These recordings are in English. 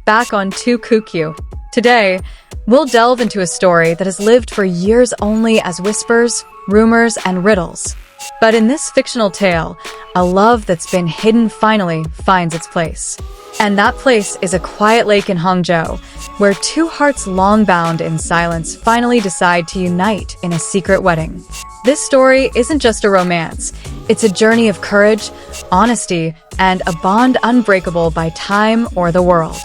back on Two Kook U. Today, we'll delve into a story that has lived for years only as whispers, rumors, and riddles. But in this fictional tale, a love that's been hidden finally finds its place. And that place is a quiet lake in Hangzhou, where two hearts long bound in silence finally decide to unite in a secret wedding. This story isn't just a romance, it's a journey of courage, honesty, and a bond unbreakable by time or the world.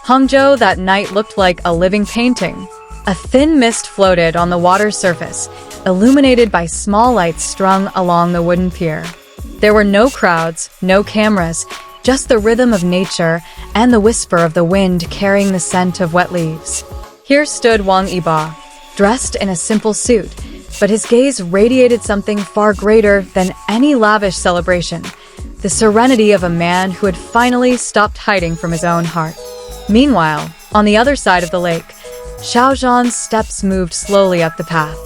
Hangzhou that night looked like a living painting. A thin mist floated on the water's surface, illuminated by small lights strung along the wooden pier. There were no crowds, no cameras, just the rhythm of nature and the whisper of the wind carrying the scent of wet leaves. Here stood Wang Yibo, dressed in a simple suit, but his gaze radiated something far greater than any lavish celebration, the serenity of a man who had finally stopped hiding from his own heart. Meanwhile, on the other side of the lake, Xiao Zhan's steps moved slowly up the path.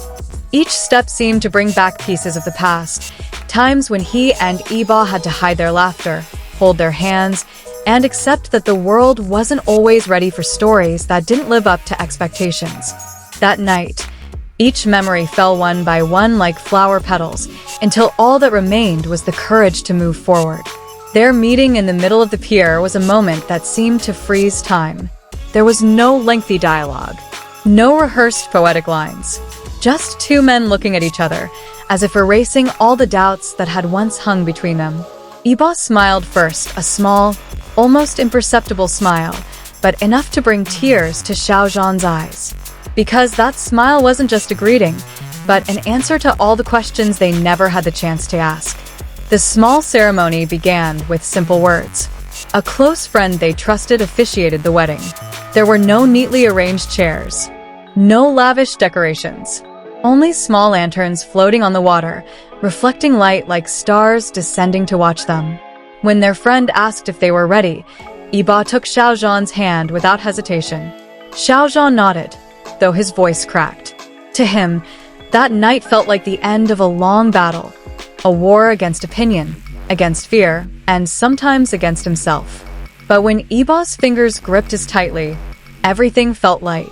Each step seemed to bring back pieces of the past, times when he and Yibo had to hide their laughter, hold their hands, and accept that the world wasn't always ready for stories that didn't live up to expectations. That night, each memory fell one by one like flower petals, until all that remained was the courage to move forward. Their meeting in the middle of the pier was a moment that seemed to freeze time. There was no lengthy dialogue, no rehearsed poetic lines, just two men looking at each other, as if erasing all the doubts that had once hung between them. Yibo smiled first, a small, almost imperceptible smile, but enough to bring tears to Xiao Zhan's eyes. Because that smile wasn't just a greeting, but an answer to all the questions they never had the chance to ask. The small ceremony began with simple words. A close friend they trusted officiated the wedding. There were no neatly arranged chairs, no lavish decorations, only small lanterns floating on the water, reflecting light like stars descending to watch them. When their friend asked if they were ready, Yibo took Xiao Zhan's hand without hesitation. Xiao Zhan nodded, though his voice cracked. To him, that night felt like the end of a long battle, a war against opinion, against fear, and sometimes against himself. But when Yibo's fingers gripped as tightly, everything felt light.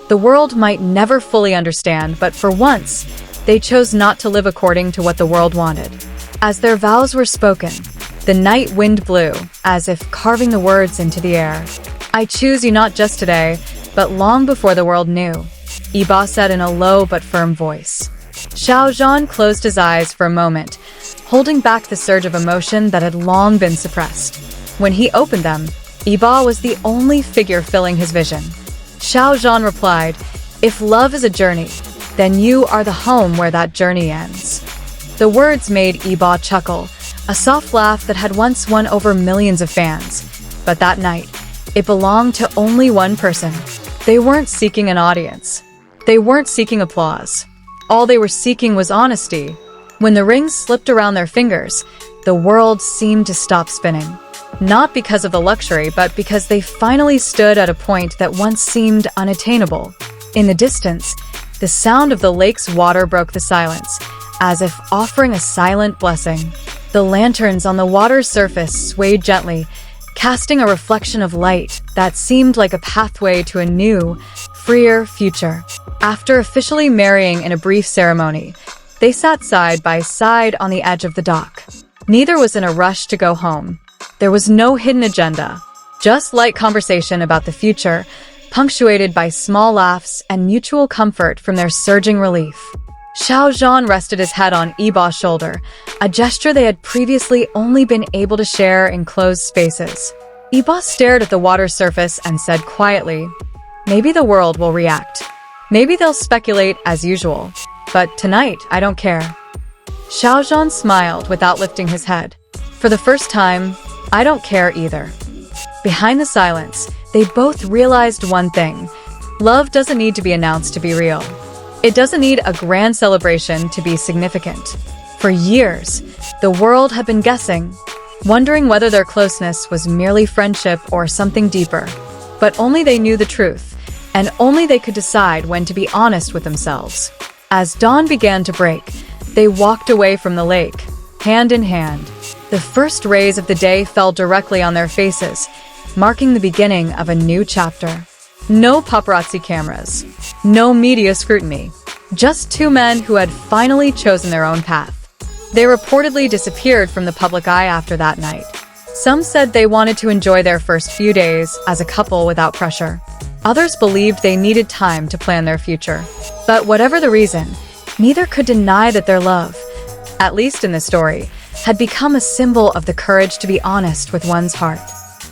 The world might never fully understand, but for once, they chose not to live according to what the world wanted. As their vows were spoken, the night wind blew, as if carving the words into the air. "I choose you not just today, but long before the world knew," Yibo said in a low but firm voice. Xiao Zhan closed his eyes for a moment, holding back the surge of emotion that had long been suppressed. When he opened them, Yibo was the only figure filling his vision. Xiao Zhan replied, "If love is a journey, then you are the home where that journey ends." The words made Yibo chuckle, a soft laugh that had once won over millions of fans. But that night, it belonged to only one person. They weren't seeking an audience. They weren't seeking applause. All they were seeking was honesty. When the rings slipped around their fingers, the world seemed to stop spinning. Not because of the luxury, but because they finally stood at a point that once seemed unattainable. In the distance, the sound of the lake's water broke the silence, as if offering a silent blessing. The lanterns on the water's surface swayed gently, casting a reflection of light that seemed like a pathway to a new, freer future. After officially marrying in a brief ceremony, they sat side by side on the edge of the dock. Neither was in a rush to go home. There was no hidden agenda, just light conversation about the future, punctuated by small laughs and mutual comfort from their surging relief. Xiao Zhan rested his head on Yibo's shoulder, a gesture they had previously only been able to share in closed spaces. Yibo stared at the water's surface and said quietly, "Maybe the world will react. Maybe they'll speculate as usual. But tonight, I don't care." Xiao Zhan smiled without lifting his head. "For the first time, I don't care either." Behind the silence, they both realized one thing. Love doesn't need to be announced to be real. It doesn't need a grand celebration to be significant. For years, the world had been guessing, wondering whether their closeness was merely friendship or something deeper. But only they knew the truth, and only they could decide when to be honest with themselves. As dawn began to break, they walked away from the lake, hand in hand. The first rays of the day fell directly on their faces, marking the beginning of a new chapter. No paparazzi cameras, no media scrutiny, just two men who had finally chosen their own path. They reportedly disappeared from the public eye after that night. Some said they wanted to enjoy their first few days as a couple without pressure. Others believed they needed time to plan their future. But whatever the reason, neither could deny that their love, at least in this story, had become a symbol of the courage to be honest with one's heart.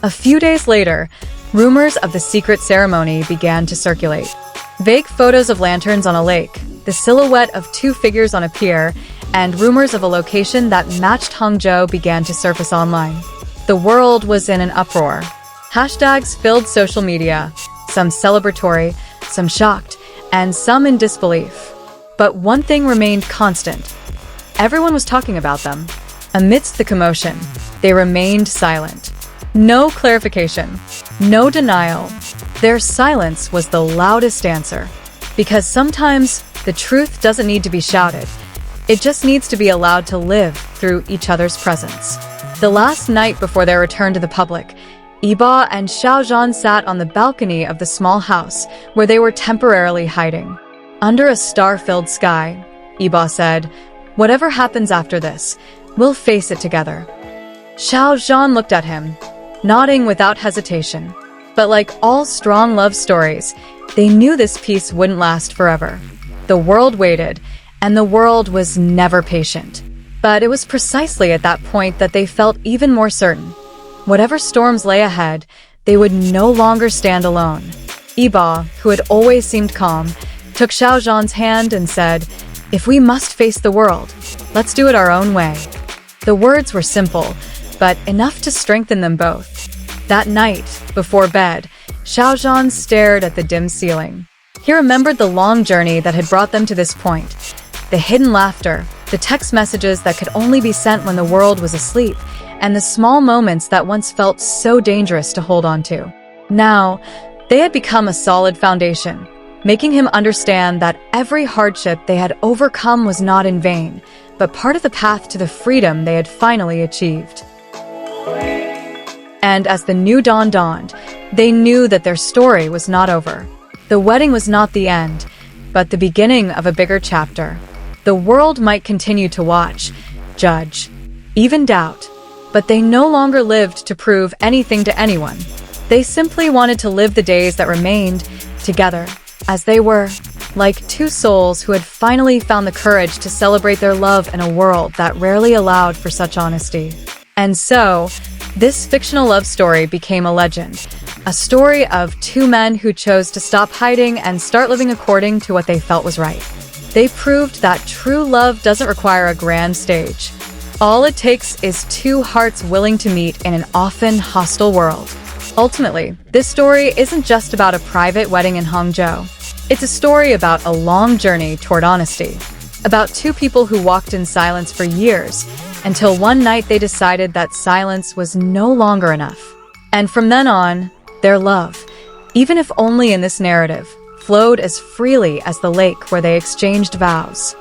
A few days later, rumors of the secret ceremony began to circulate. Vague photos of lanterns on a lake, the silhouette of two figures on a pier, and rumors of a location that matched Hangzhou began to surface online. The world was in an uproar. Hashtags filled social media, some celebratory, some shocked, and some in disbelief. But one thing remained constant. Everyone was talking about them. Amidst the commotion, they remained silent. No clarification, no denial. Their silence was the loudest answer. Because sometimes the truth doesn't need to be shouted. It just needs to be allowed to live through each other's presence. The last night before their return to the public, Yibo and Xiao Zhan sat on the balcony of the small house where they were temporarily hiding. Under a star-filled sky, Yibo said, "Whatever happens after this, we'll face it together." Xiao Zhan looked at him, nodding without hesitation. But like all strong love stories, they knew this peace wouldn't last forever. The world waited, and the world was never patient. But it was precisely at that point that they felt even more certain. Whatever storms lay ahead, they would no longer stand alone. Yibo, who had always seemed calm, took Xiao Zhan's hand and said, "If we must face the world, let's do it our own way." The words were simple, but enough to strengthen them both. That night, before bed, Xiao Zhan stared at the dim ceiling. He remembered the long journey that had brought them to this point. The hidden laughter, the text messages that could only be sent when the world was asleep, and the small moments that once felt so dangerous to hold on to. Now, they had become a solid foundation, making him understand that every hardship they had overcome was not in vain, but part of the path to the freedom they had finally achieved. And as the new dawn dawned, they knew that their story was not over. The wedding was not the end, but the beginning of a bigger chapter. The world might continue to watch, judge, even doubt, but they no longer lived to prove anything to anyone. They simply wanted to live the days that remained together, as they were, like two souls who had finally found the courage to celebrate their love in a world that rarely allowed for such honesty. And so, this fictional love story became a legend, a story of two men who chose to stop hiding and start living according to what they felt was right. They proved that true love doesn't require a grand stage. All it takes is two hearts willing to meet in an often hostile world. Ultimately, this story isn't just about a private wedding in Hangzhou. It's a story about a long journey toward honesty, about two people who walked in silence for years, until one night they decided that silence was no longer enough. And from then on, their love, even if only in this narrative, flowed as freely as the lake where they exchanged vows.